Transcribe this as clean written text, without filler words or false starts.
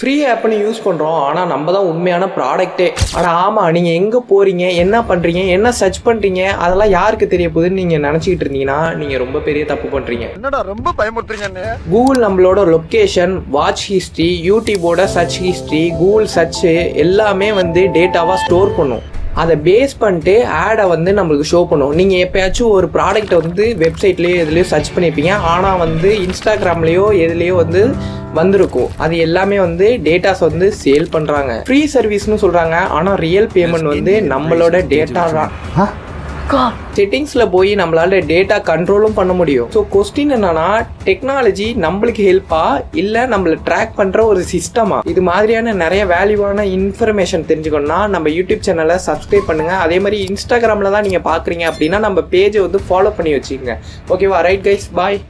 Free ஆப்னு use பண்ணுறோம், ஆனால் நம்ம தான் உண்மையான ப்ராடக்ட்டே. ஆனால் ஆமாம், நீங்கள் எங்கே போகிறீங்க, என்ன பண்ணுறீங்க, என்ன சர்ச் பண்ணுறீங்க, அதெல்லாம் யாருக்கு தெரிய போகுதுன்னு நீங்கள் நினச்சிக்கிட்டு இருந்தீங்கன்னா நீங்கள் ரொம்ப பெரிய தப்பு பண்ணுறீங்க. என்னடா ரொம்ப பயமுறுத்துறீங்க. கூகுள் நம்மளோட லொக்கேஷன், வாட்ச் ஹிஸ்ட்ரி, யூடியூபோட சர்ச் ஹிஸ்ட்ரி, கூகுள் சர்ச்சு எல்லாமே டேட்டாவாக ஸ்டோர் பண்ணும். அதை பேஸ் பண்ணிட்டு ஆடை நம்மளுக்கு ஷோ பண்ணும். நீங்கள் எப்போயாச்சும் ஒரு ப்ராடக்ட்டை வெப்சைட்லேயோ எதுலேயோ சர்ச் பண்ணியிருப்பீங்க, ஆனால் இன்ஸ்டாகிராம்லேயோ எதுலேயோ வந்திருக்கும். அது எல்லாமே டேட்டாஸ் சேல் பண்ணுறாங்க. ஃப்ரீ சர்வீஸ்னு சொல்கிறாங்க, ஆனால் ரியல் பேமெண்ட் நம்மளோட டேட்டா தான். செட்டிங்ஸில் போய் நம்மளால டேட்டா கண்ட்ரோலும் பண்ண முடியும். ஸோ கொஸ்டின் என்னன்னா, டெக்னாலஜி நம்மளுக்கு ஹெல்ப்பா இல்லை நம்மளை ட்ராக் பண்ணுற ஒரு சிஸ்டமா? இது மாதிரியான நிறைய வேல்யூவான இன்ஃபர்மேஷன் தெரிஞ்சுக்கணும்னா நம்ம யூடியூப் சேனலை சப்ஸ்கிரைப் பண்ணுங்க. அதே மாதிரி இன்ஸ்டாகிராமில் தான் நீங்கள் பார்க்குறீங்க அப்படின்னா நம்ம பேஜை ஃபாலோ பண்ணி வச்சுக்கோங்க. ஓகேவா? ரைட் கைஸ், பாய்.